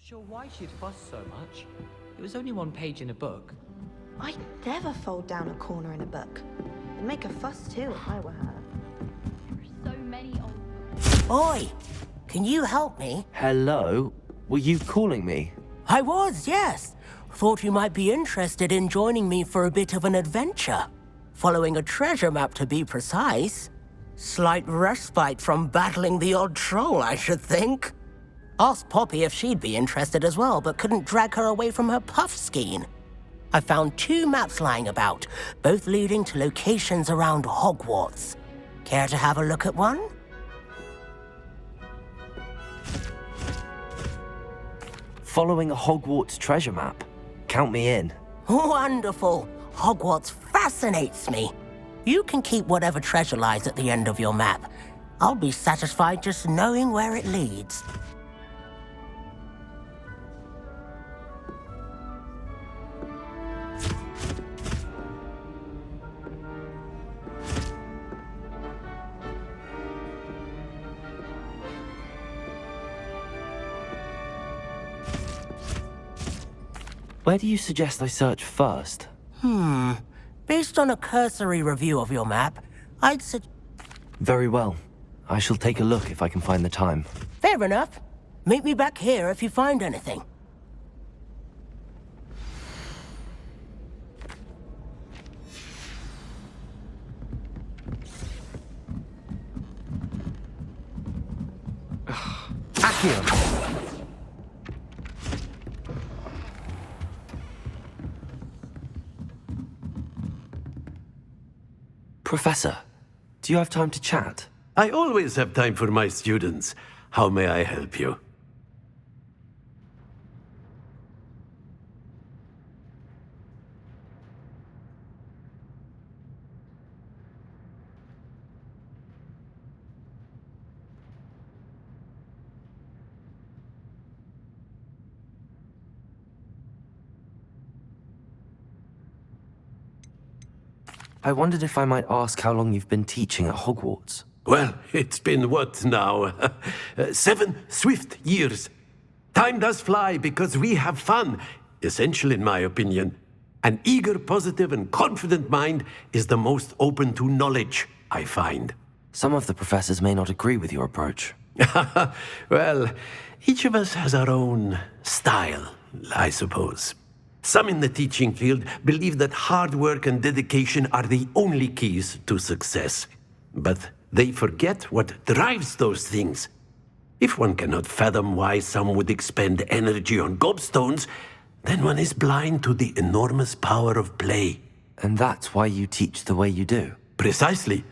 Not sure why she'd fuss so much. It was only one page in a book. I'd never fold down a corner in a book. I'd make a fuss too if I were her. There are so many old... Oi! Can you help me? Hello? Were you calling me? I was, yes. Thought you might be interested in joining me for a bit of an adventure. Following a treasure map, to be precise. Slight respite from battling the odd troll, I should think. Asked Poppy if she'd be interested as well, but couldn't drag her away from her puff skein. I found 2 maps lying about, both leading to locations around Hogwarts. Care to have a look at one? Following a Hogwarts treasure map? Count me in. Wonderful. Hogwarts fascinates me. You can keep whatever treasure lies at the end of your map. I'll be satisfied just knowing where it leads. Where do you suggest I search first? Based on a cursory review of your map, I'd Very well. I shall take a look if I can find the time. Fair enough. Meet me back here if you find anything. Accio! Professor, do you have time to chat? I always have time for my students. How may I help you? I wondered if I might ask how long you've been teaching at Hogwarts. Well, it's been what now? 7 swift years. Time does fly because we have fun, essential in my opinion. An eager, positive, and confident mind is the most open to knowledge, I find. Some of the professors may not agree with your approach. Well, each of us has our own style, I suppose. Some in the teaching field believe that hard work and dedication are the only keys to success. But they forget what drives those things. If one cannot fathom why some would expend energy on gobstones, then one is blind to the enormous power of play. And that's why you teach the way you do. Precisely.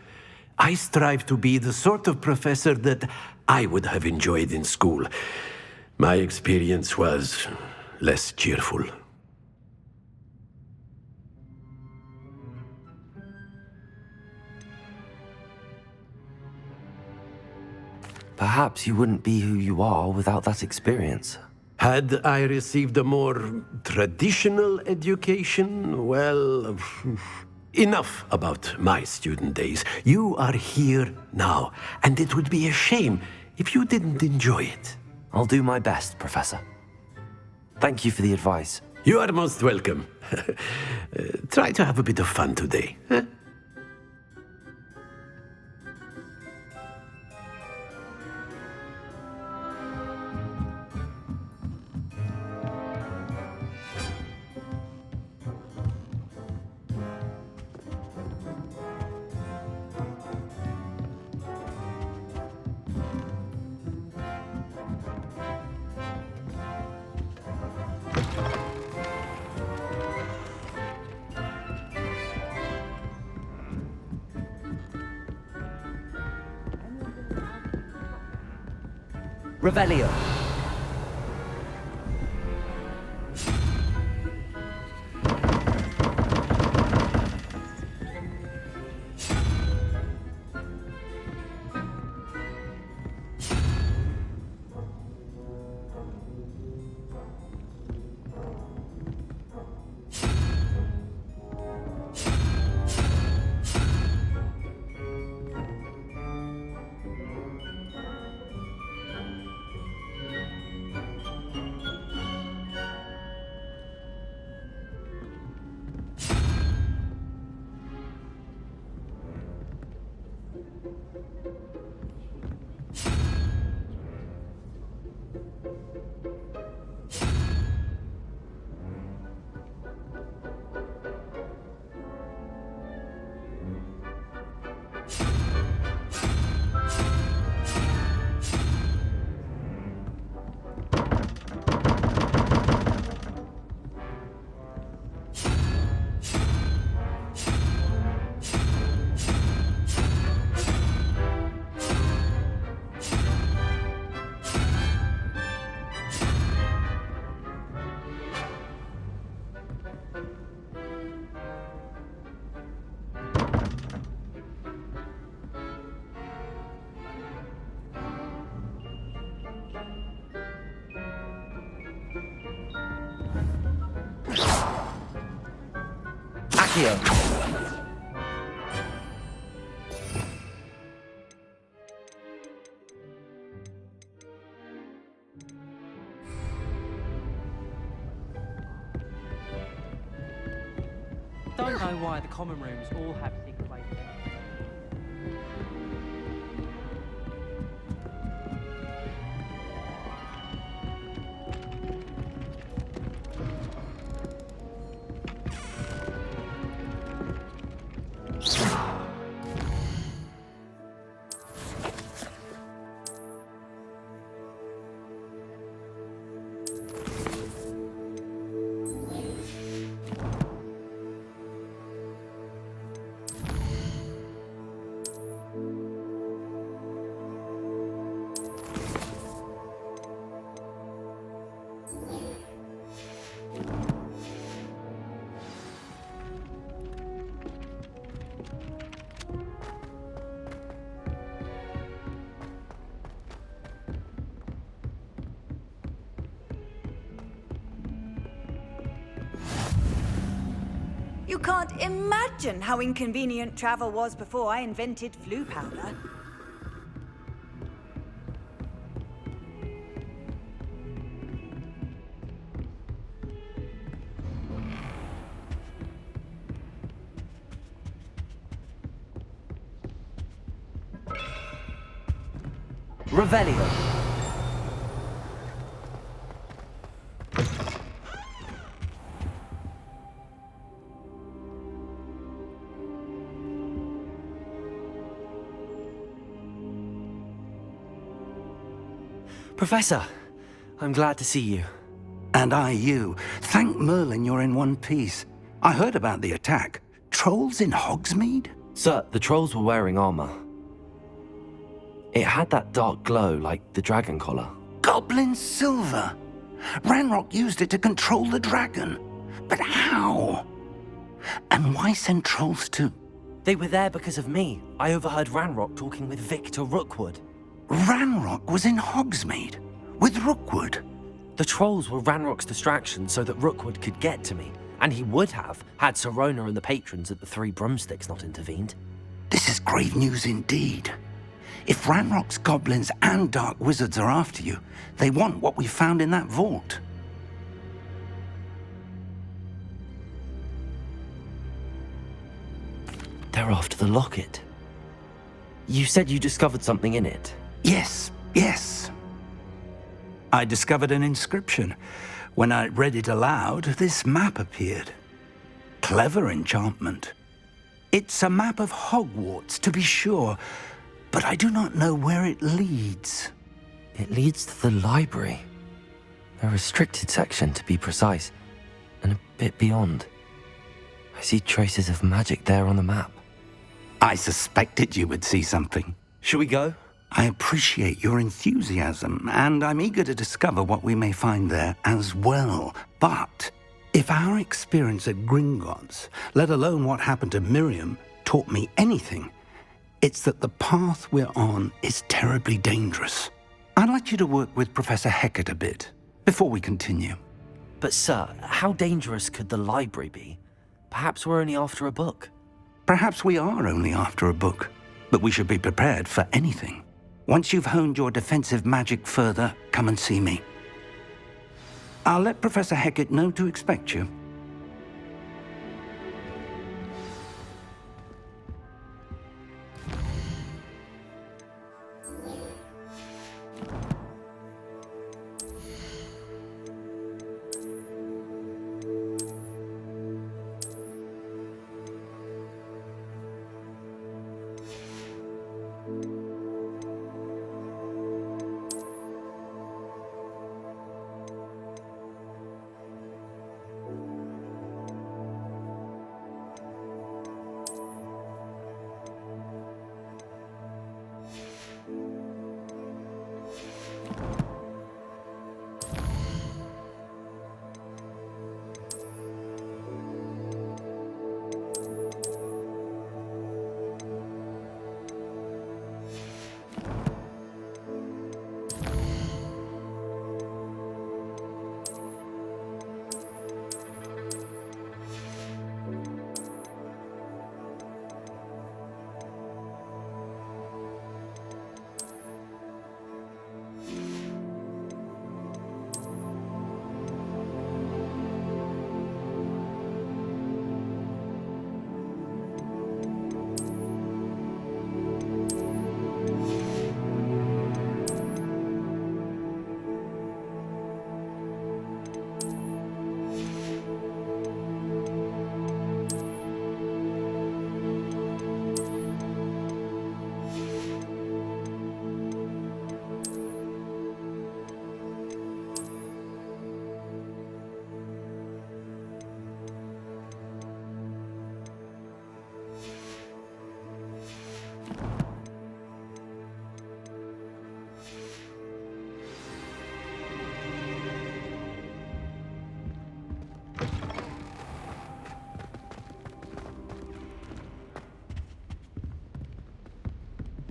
I strive to be the sort of professor that I would have enjoyed in school. My experience was less cheerful. Perhaps you wouldn't be who you are without that experience. Had I received a more traditional education, well, enough about my student days. You are here now, and it would be a shame if you didn't enjoy it. I'll do my best, Professor. Thank you for the advice. You are most welcome. Try to have a bit of fun today. Huh? Revelio. Accio. Don't know why the common rooms all have secret ways. You can't imagine how inconvenient travel was before I invented flu powder. Revelio. Professor, I'm glad to see you. And I you. Thank Merlin you're in one piece. I heard about the attack. Trolls in Hogsmeade? Sir, the trolls were wearing armor. It had that dark glow like the dragon collar. Goblin silver! Ranrock used it to control the dragon. But how? And why send trolls too? They were there because of me. I overheard Ranrock talking with Victor Rookwood. Ranrock was in Hogsmeade? With Rookwood? The trolls were Ranrock's distraction so that Rookwood could get to me. And he would have, had Sirona and the patrons at the Three Broomsticks not intervened. This is grave news indeed. If Ranrock's goblins and dark wizards are after you, they want what we found in that vault. They're after the locket. You said you discovered something in it. Yes. I discovered an inscription. When I read it aloud, this map appeared. Clever enchantment. It's a map of Hogwarts, to be sure, but I do not know where it leads. It leads to the library. A restricted section, to be precise, and a bit beyond. I see traces of magic there on the map. I suspected you would see something. Shall we go? I appreciate your enthusiasm, and I'm eager to discover what we may find there as well. But if our experience at Gringotts, let alone what happened to Miriam, taught me anything, it's that the path we're on is terribly dangerous. I'd like you to work with Professor Hecat a bit before we continue. But sir, how dangerous could the library be? Perhaps we're only after a book. Perhaps we are only after a book, but we should be prepared for anything. Once you've honed your defensive magic further, come and see me. I'll let Professor Hecat know to expect you.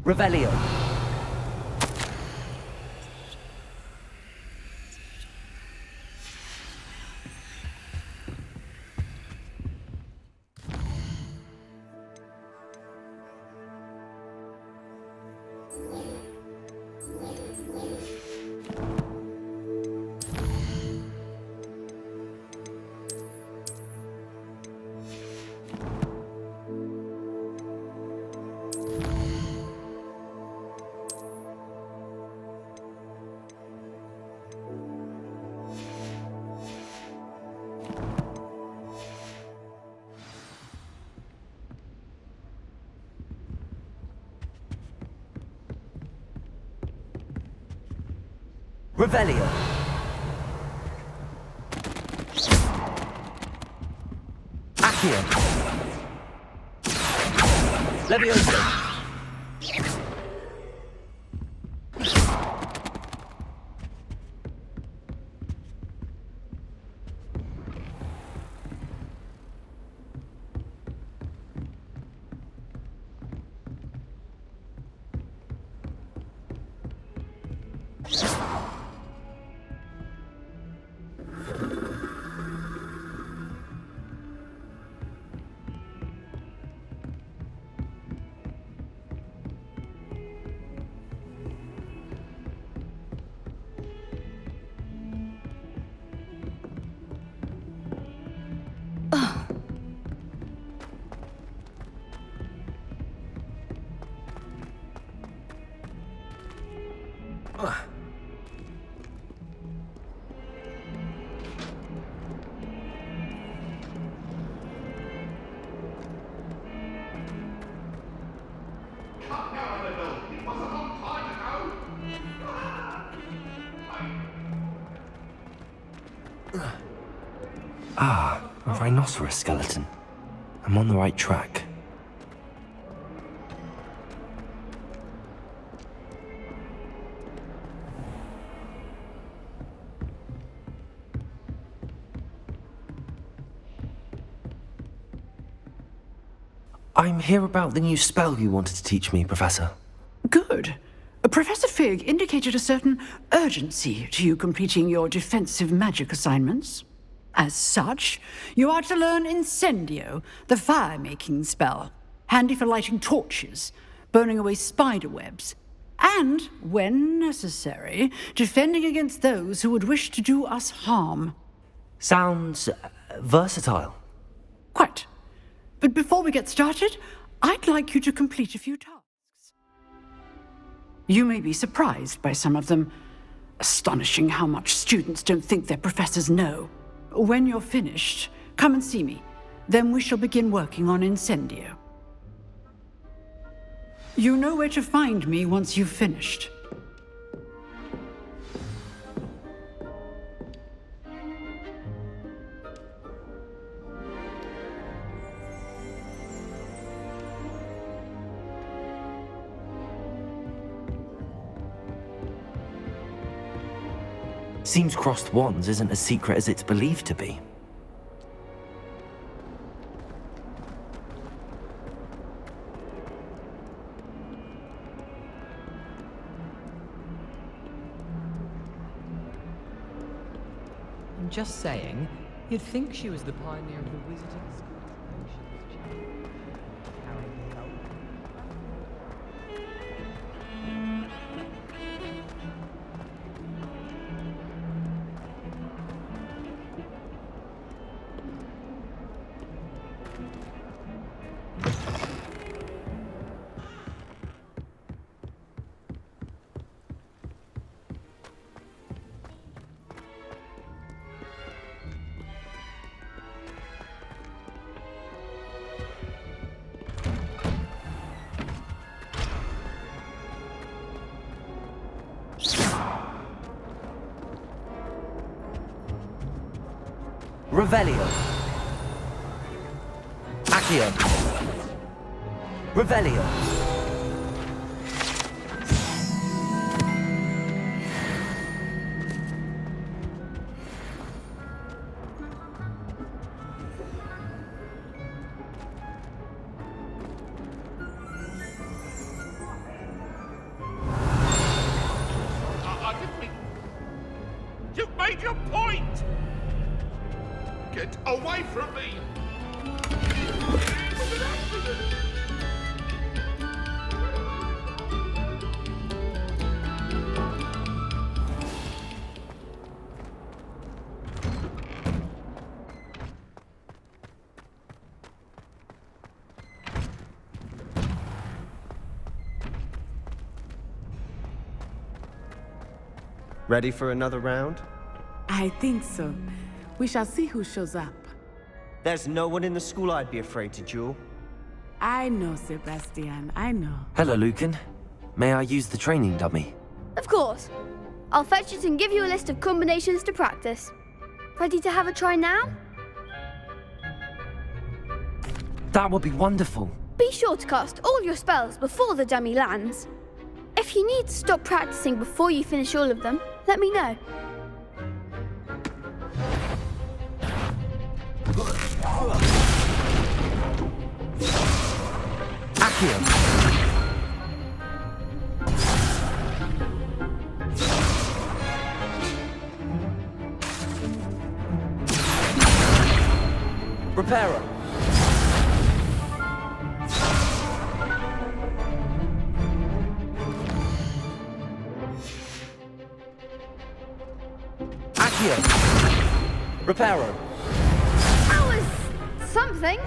Revelio. Revelio. Accio. Levioso. Ah, a rhinoceros skeleton. I'm on the right track. I'm here about the new spell you wanted to teach me, Professor. Good. Professor Fig indicated a certain urgency to you completing your defensive magic assignments. As such, you are to learn Incendio, the fire-making spell, handy for lighting torches, burning away spider webs, and, when necessary, defending against those who would wish to do us harm. Sounds versatile. Quite. But before we get started, I'd like you to complete a few tasks. You may be surprised by some of them. Astonishing how much students don't think their professors know. When you're finished, come and see me. Then we shall begin working on Incendio. You know where to find me once you've finished. Seems crossed wands isn't as secret as it's believed to be. I'm just saying, you'd think she was the pioneer of the wizarding school. Revelio. Accio. Revelio. from me! Ready for another round? I think so. We shall see who shows up. There's no one in the school I'd be afraid to duel. I know, Sebastian, I know. Hello, Lucan. May I use the training dummy? Of course. I'll fetch it and give you a list of combinations to practice. Ready to have a try now? That would be wonderful. Be sure to cast all your spells before the dummy lands. If you need to stop practicing before you finish all of them, let me know. Accio. Reparo. Accio. Reparo. That was something.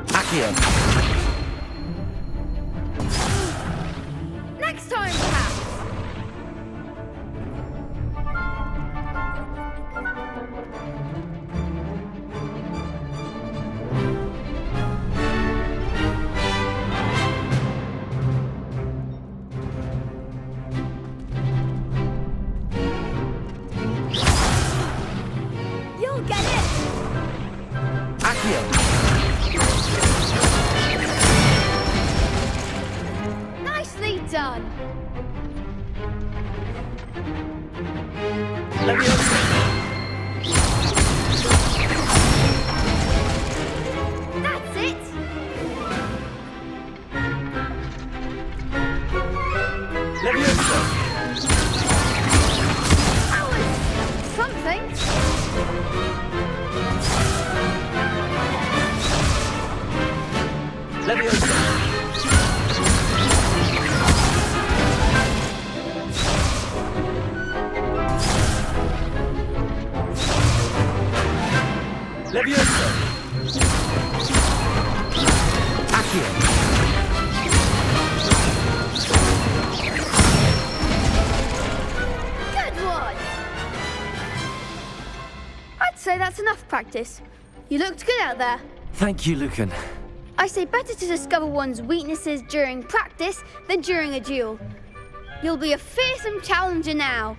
Accio. Next time, perhaps. You'll get it. Accio. Nicely done. Leviosa. That's it. Leviosa. That was something. Leviosa. Leviosa. Accio. Good one. I'd say that's enough practice. You looked good out there. Thank you, Lucan. I say better to discover one's weaknesses during practice than during a duel. You'll be a fearsome challenger now.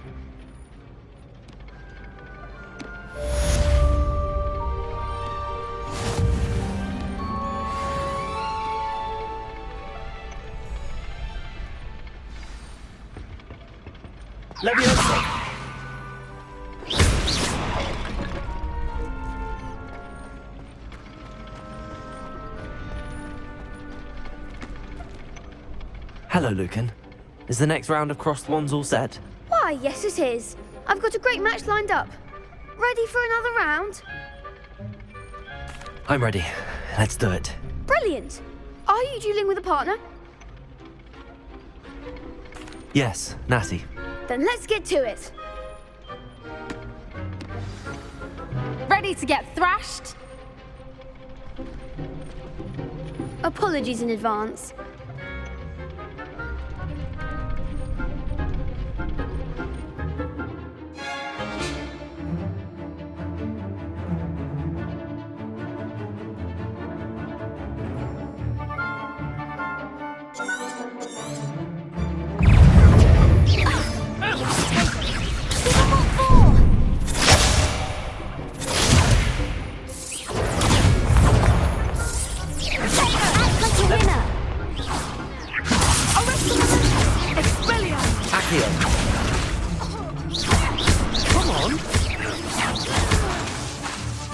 Leviosa. Hello, Lucan. Is the next round of crossed wands all set? Why, yes it is. I've got a great match lined up. Ready for another round? I'm ready. Let's do it. Brilliant. Are you dueling with a partner? Yes, Natty. Then let's get to it. Ready to get thrashed? Apologies in advance.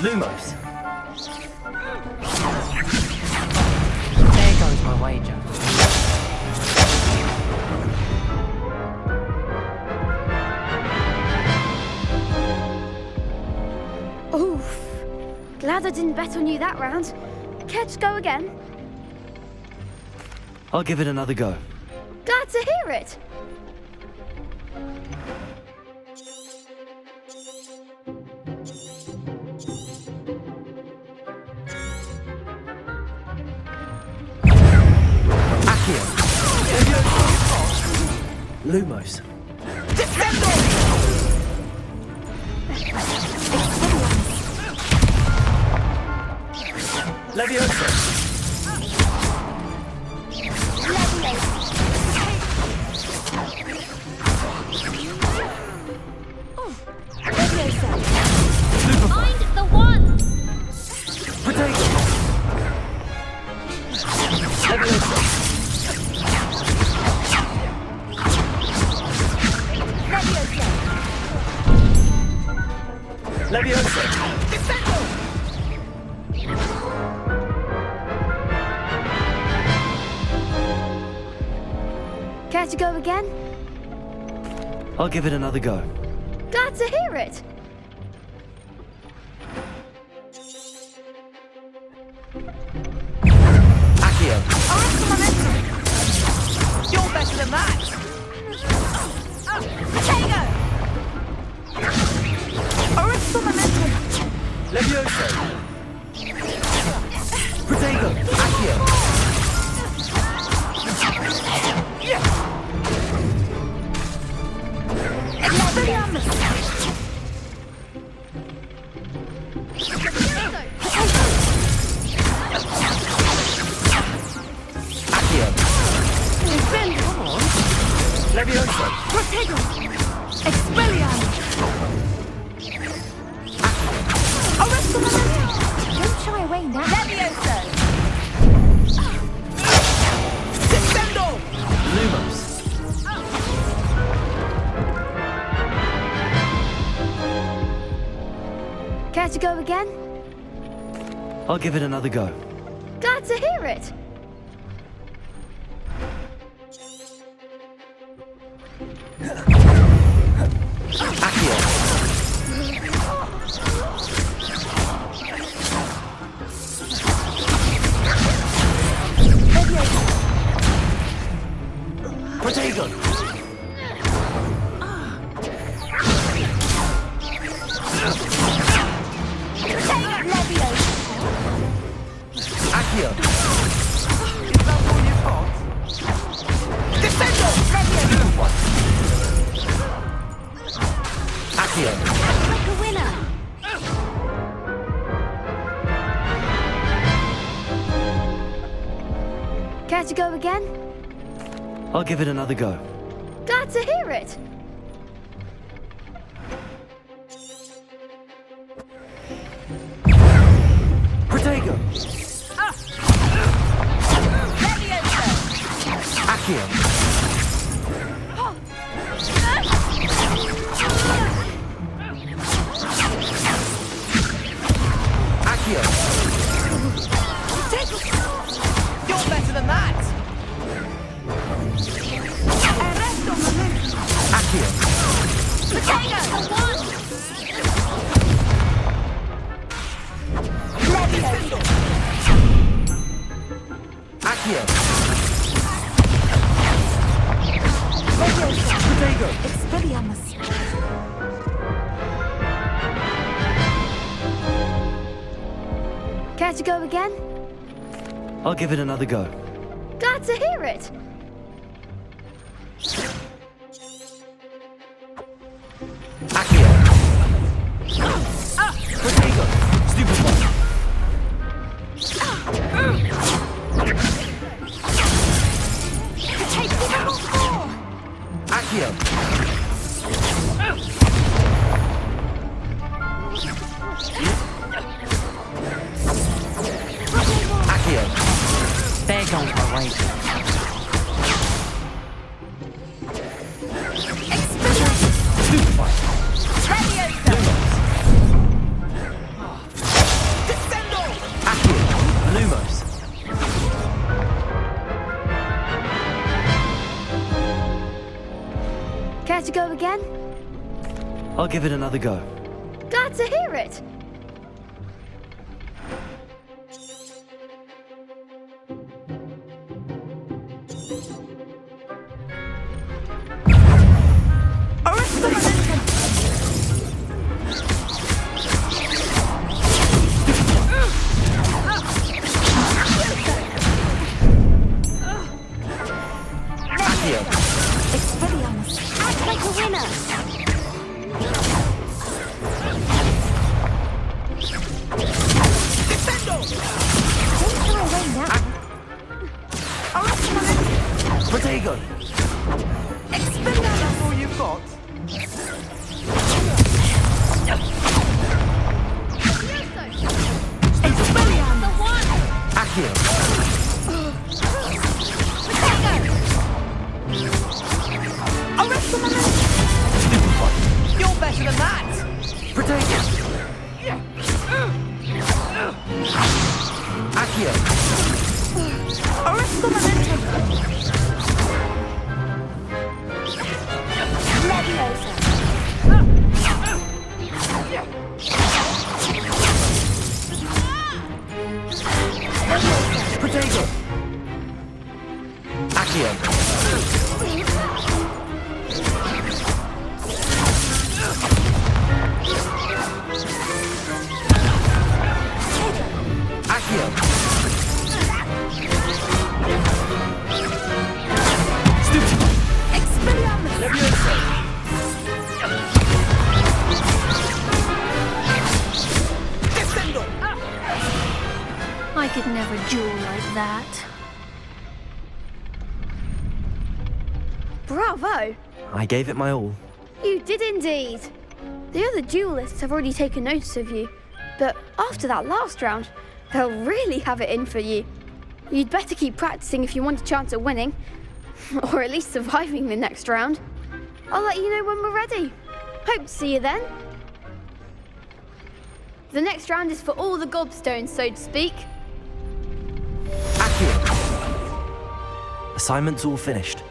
Lumos. There goes my wager. Glad I didn't bet on you that round. Care to go again? I'll give it another go. Glad to hear it. Lumos. Leviosa. Find the one. Potato. Leviosa. Leviosa. Care to go again? I'll give it another go. Glad to hear it. Accio. You're better than that! Potato! Original momentum! Leviosa. Potato. Accio. Accio. Leviosa. Protego! Expelliarmus! Original momentum! Don't shy away now. Leviosa! Descendo! Lumos. Care to go again? I'll give it another go. Glad to hear it. Accio. Potato. Accio. Is that all you've got? Descendo! Accio. Like a winner. Care to go again? I'll give it another go. Glad to hear it. Protego. Accio. Accio. You're better than that! Accio. Potato! Accio. Leviosa! Protego. Expelliarmus! Care to go again? I'll give it another go. Glad to hear it. Accio. Protego. Stupefy. Accio. Accio. There goes my weight. Stupefy. Accio. Lumos. Care to go again? I'll give it another go. Glad to hear it. Act like a winner! Don't fly away now. Protego! That's all you've got? Accio! You're better than that! Protego! Accio! Protego! Accio! Accio! I could never duel like that. Bravo! I gave it my all. You did indeed. The other duelists have already taken notice of you, but after that last round, they'll really have it in for you. You'd better keep practicing if you want a chance at winning, or at least surviving the next round. I'll let you know when we're ready. Hope to see you then. The next round is for all the gobstones, so to speak. Accio! Assignment's all finished.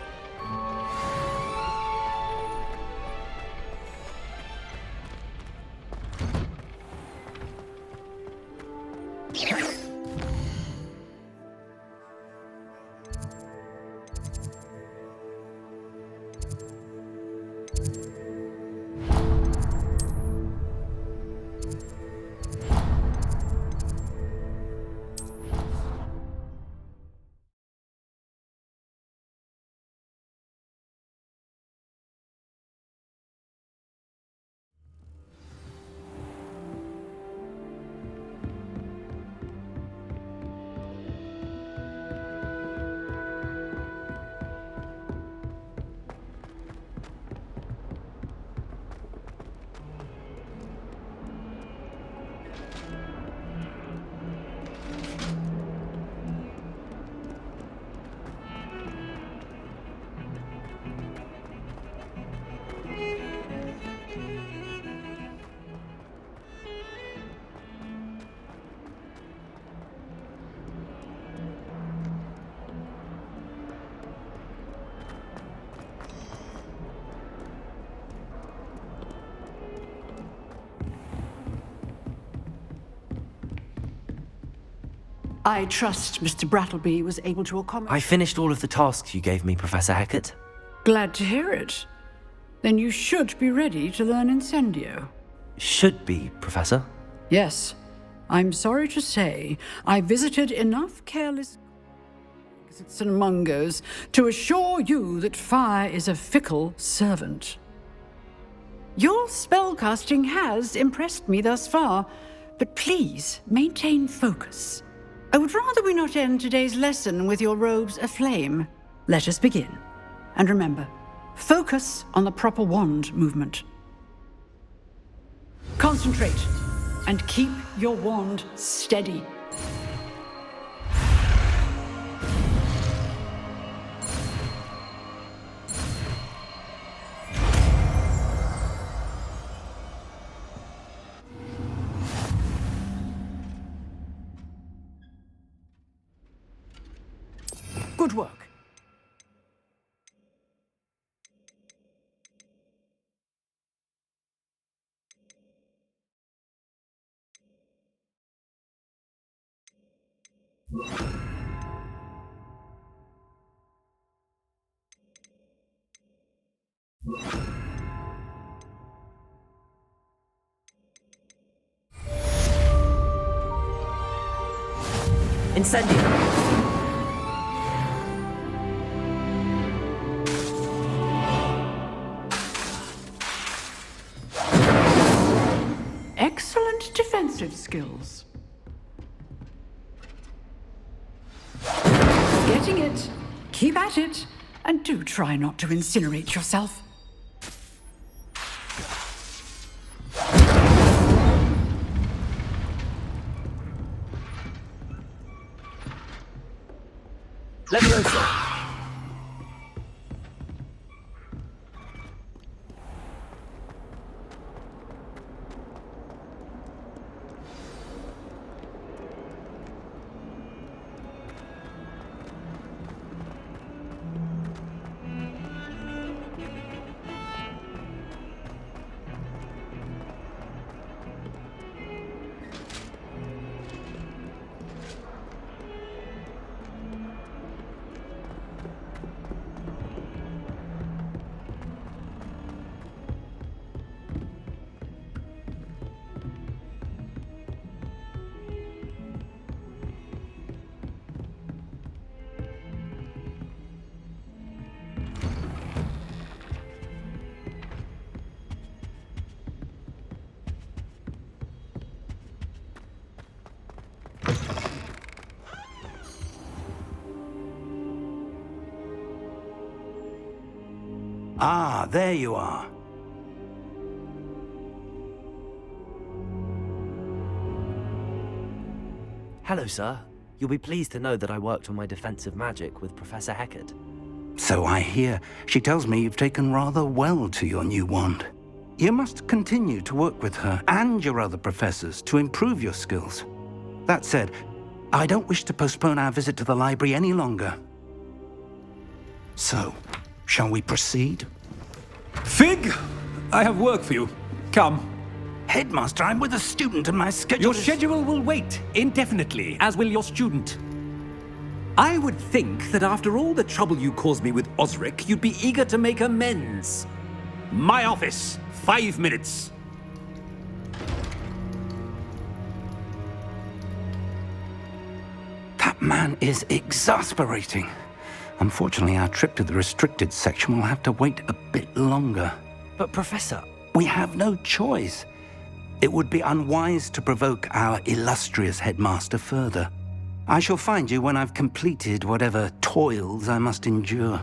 I trust Mr. Brattleby was able to accommodate. I finished all of the tasks you gave me, Professor Hecat. Glad to hear it. Then you should be ready to learn Incendio. Should be, Professor. Yes. I'm sorry to say, I visited enough careless exits and mungos to assure you that fire is a fickle servant. Your spellcasting has impressed me thus far, but please maintain focus. I would rather we not end today's lesson with your robes aflame. Let us begin. And remember, focus on the proper wand movement. Concentrate and keep your wand steady. Good work. Incendio! Excellent defensive skills. Getting it. Keep at it. And do try not to incinerate yourself. Leviosa! Ah, there you are. Hello, sir. You'll be pleased to know that I worked on my defensive magic with Professor Heckard. So I hear. She tells me you've taken rather well to your new wand. You must continue to work with her and your other professors to improve your skills. That said, I don't wish to postpone our visit to the library any longer. So, shall we proceed? Fig! I have work for you. Come. Headmaster, I'm with a student and my schedule Your schedule will wait indefinitely, as will your student. I would think that after all the trouble you caused me with Osric, you'd be eager to make amends. My office, 5 minutes. That man is exasperating. Unfortunately, our trip to the restricted section will have to wait a bit longer. But, Professor... We have no choice. It would be unwise to provoke our illustrious headmaster further. I shall find you when I've completed whatever toils I must endure.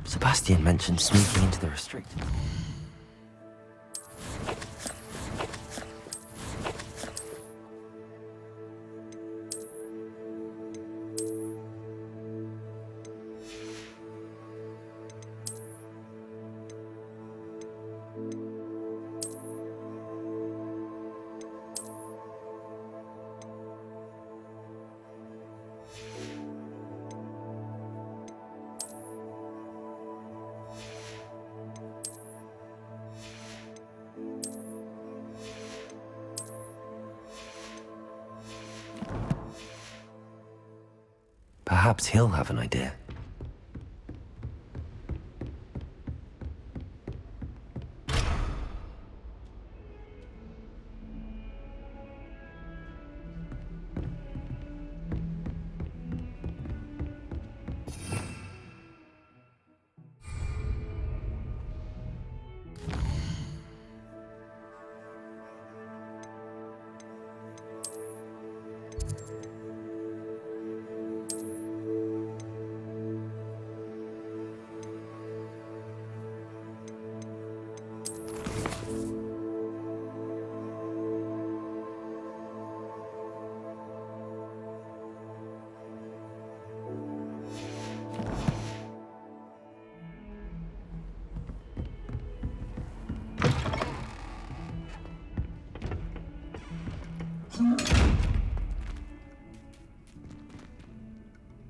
Sebastian mentioned sneaking into the restricted. Perhaps he'll have an idea.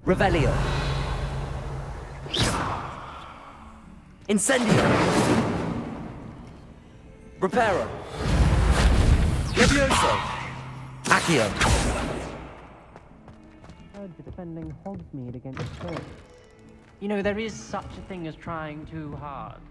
Revelio. Incendio. Reparo. Levioso. Accio. Heard you're defending Hogsmeade against Spurs. You know, there is such a thing as trying too hard.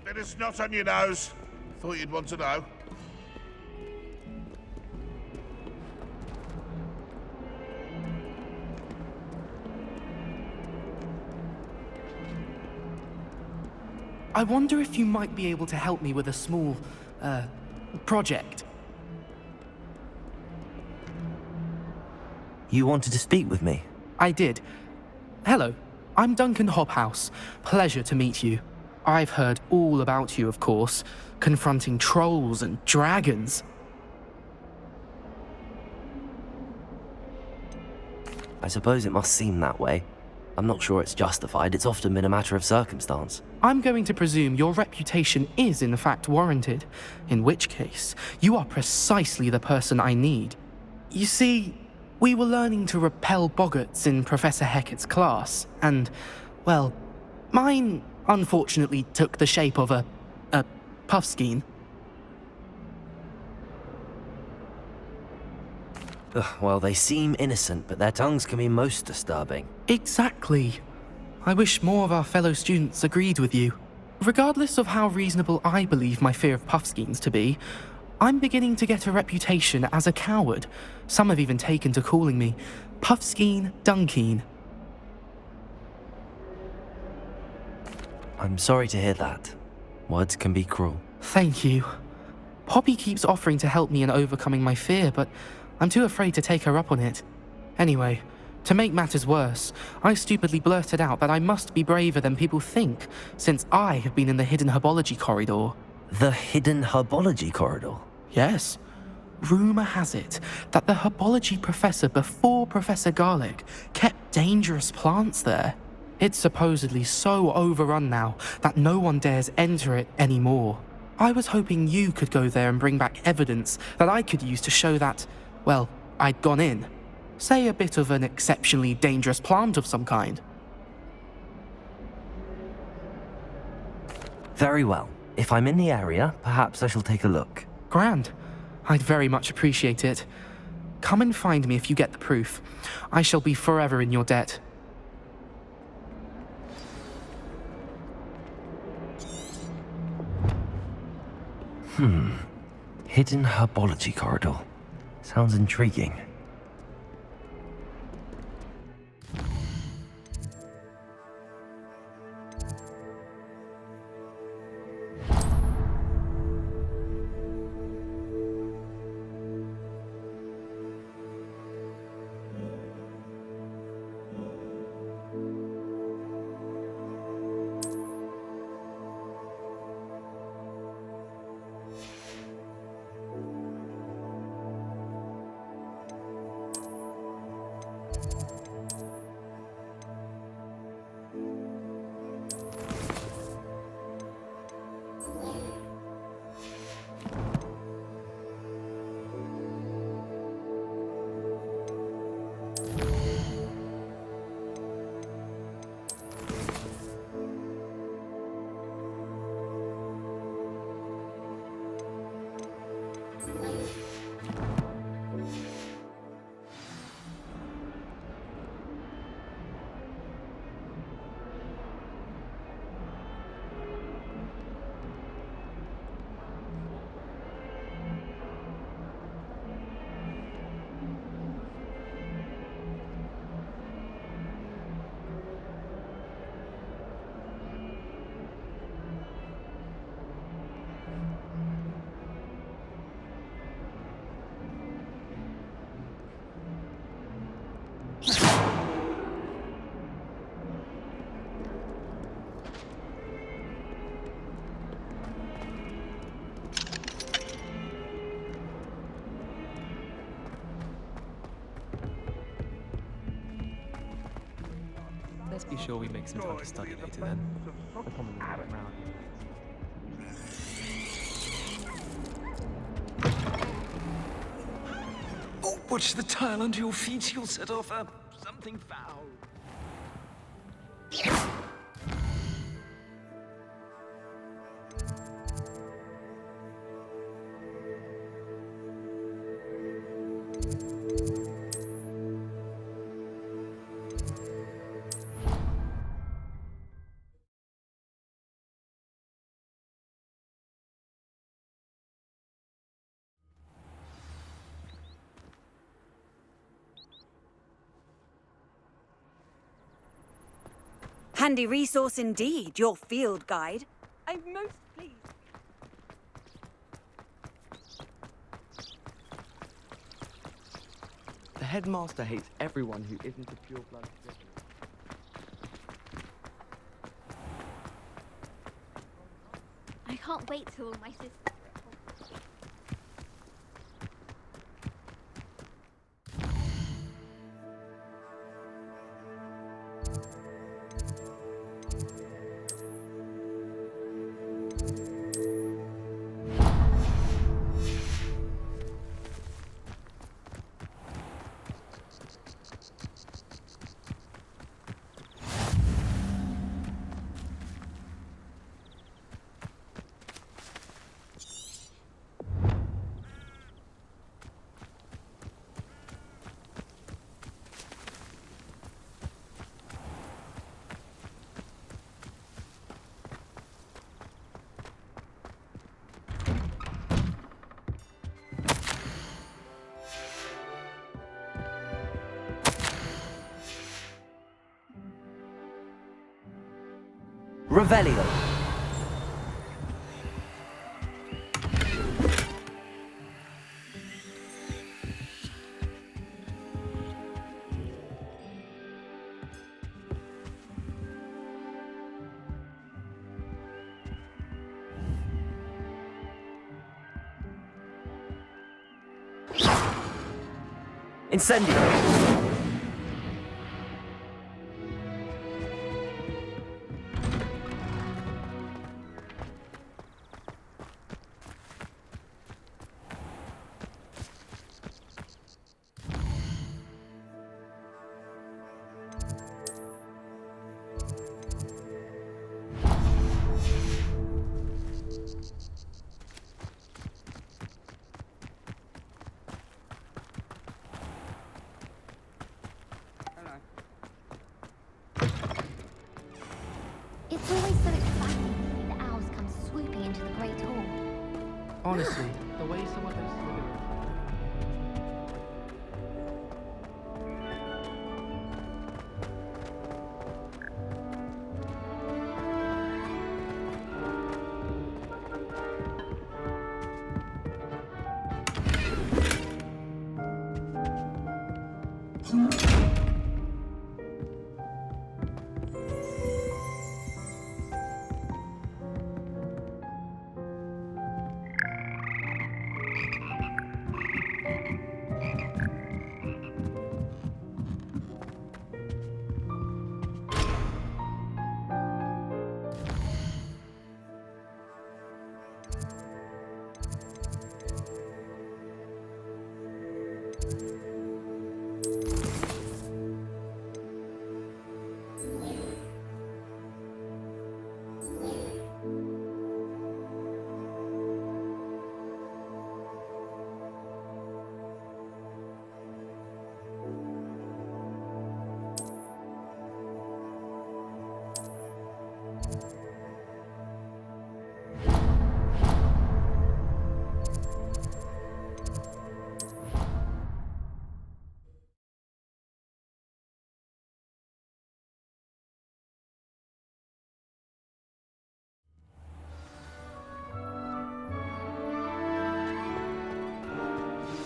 Bit of snot on your nose. Thought you'd want to know. I wonder if you might be able to help me with a small, project. You wanted to speak with me? I did. Hello, I'm Duncan Hobhouse. Pleasure to meet you. I've heard all about you, of course, confronting trolls and dragons. I suppose it must seem that way. I'm not sure it's justified. It's often been a matter of circumstance. I'm going to presume your reputation is in fact warranted, in which case, you are precisely the person I need. You see, we were learning to repel boggarts in Professor Hecat's class, and, well, mine unfortunately took the shape of a puffskein. Well, they seem innocent, but their tongues can be most disturbing. Exactly. I wish more of our fellow students agreed with you. Regardless of how reasonable I believe my fear of puffskeins to be, I'm beginning to get a reputation as a coward. Some have even taken to calling me Puffskeen Dunkeen. I'm sorry to hear that. Words can be cruel. Thank you. Poppy keeps offering to help me in overcoming my fear, but I'm too afraid to take her up on it. Anyway, to make matters worse, I stupidly blurted out that I must be braver than people think, since I have been in the hidden herbology corridor. The hidden herbology corridor? Yes. Rumour has it that the herbology professor before Professor Garlic kept dangerous plants there. It's supposedly so overrun now that no one dares enter it anymore. I was hoping you could go there and bring back evidence that I could use to show that, well, I'd gone in. Say a bit of an exceptionally dangerous plant of some kind. Very well. If I'm in the area, perhaps I shall take a look. Grand. I'd very much appreciate it. Come and find me if you get the proof. I shall be forever in your debt. Hidden herbology corridor. Sounds intriguing. Let's be sure we make some time to study later then. I'll probably have it round. Oh, watch the tile under your feet. You'll set off something foul. Handy resource indeed, your field guide. I'm most pleased. The headmaster hates everyone who isn't a pure-blood Slytherin. I can't wait till all my sisters are at Hogwarts. Revelio. Incendio. It's always so exciting to see the owls come swooping into the Great Hall. Honestly, the way some of those Slytherins...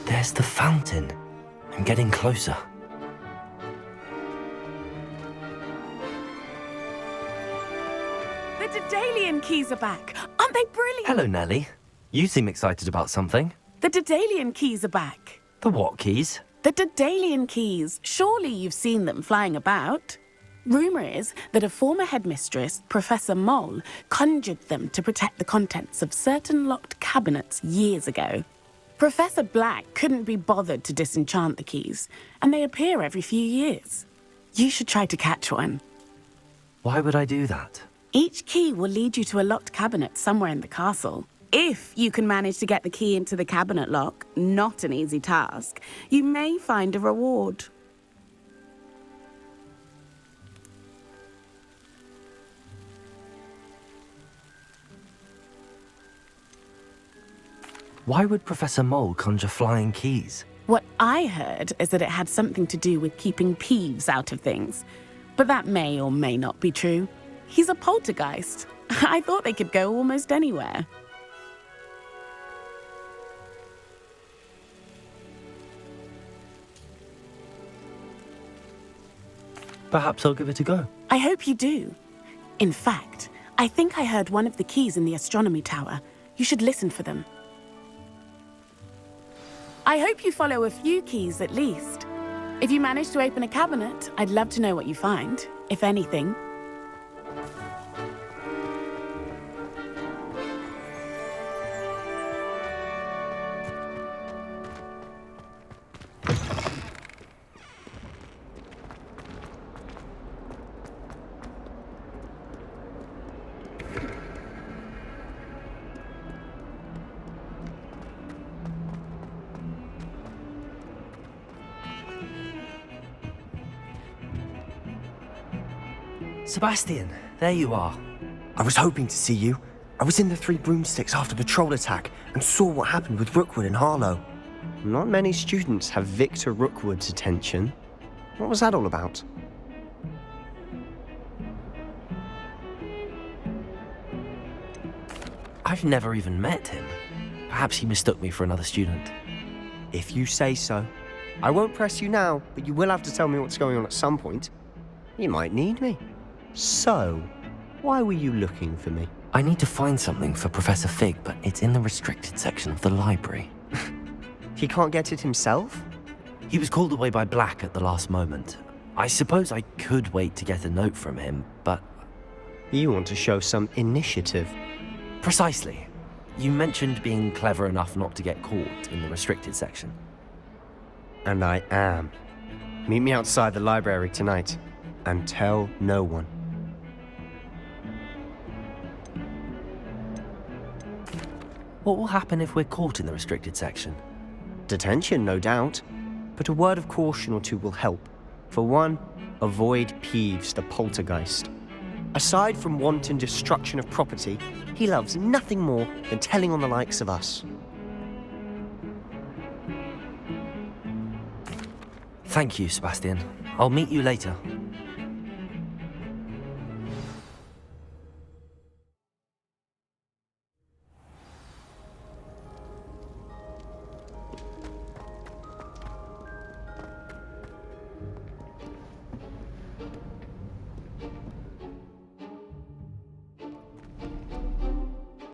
There's the fountain. I'm getting closer. The Daedalian keys are back. Aren't they brilliant? Hello, Nellie. You seem excited about something. The Daedalian keys are back. The what keys? The Daedalian keys. Surely you've seen them flying about. Rumour is that a former headmistress, Professor Mole, conjured them to protect the contents of certain locked cabinets years ago. Professor Black couldn't be bothered to disenchant the keys, and they appear every few years. You should try to catch one. Why would I do that? Each key will lead you to a locked cabinet somewhere in the castle. If you can manage to get the key into the cabinet lock, not an easy task, you may find a reward. Why would Professor Mole conjure flying keys? What I heard is that it had something to do with keeping Peeves out of things. But that may or may not be true. He's a poltergeist. I thought they could go almost anywhere. Perhaps I'll give it a go. I hope you do. In fact, I think I heard one of the keys in the astronomy tower. You should listen for them. I hope you follow a few keys at least. If you manage to open a cabinet, I'd love to know what you find, if anything. Sebastian, there you are. I was hoping to see you. I was in the Three Broomsticks after the troll attack and saw what happened with Rookwood and Harlow. Not many students have Victor Rookwood's attention. What was that all about? I've never even met him. Perhaps he mistook me for another student. If you say so. I won't press you now, but you will have to tell me what's going on at some point. You might need me. So, why were you looking for me? I need to find something for Professor Fig, but it's in the restricted section of the library. He can't get it himself? He was called away by Black at the last moment. I suppose I could wait to get a note from him, but... You want to show some initiative. Precisely. You mentioned being clever enough not to get caught in the restricted section. And I am. Meet me outside the library tonight, and tell no one. What will happen if we're caught in the restricted section? Detention, no doubt. But a word of caution or two will help. For one, avoid Peeves, the poltergeist. Aside from wanton destruction of property, he loves nothing more than telling on the likes of us. Thank you, Sebastian. I'll meet you later.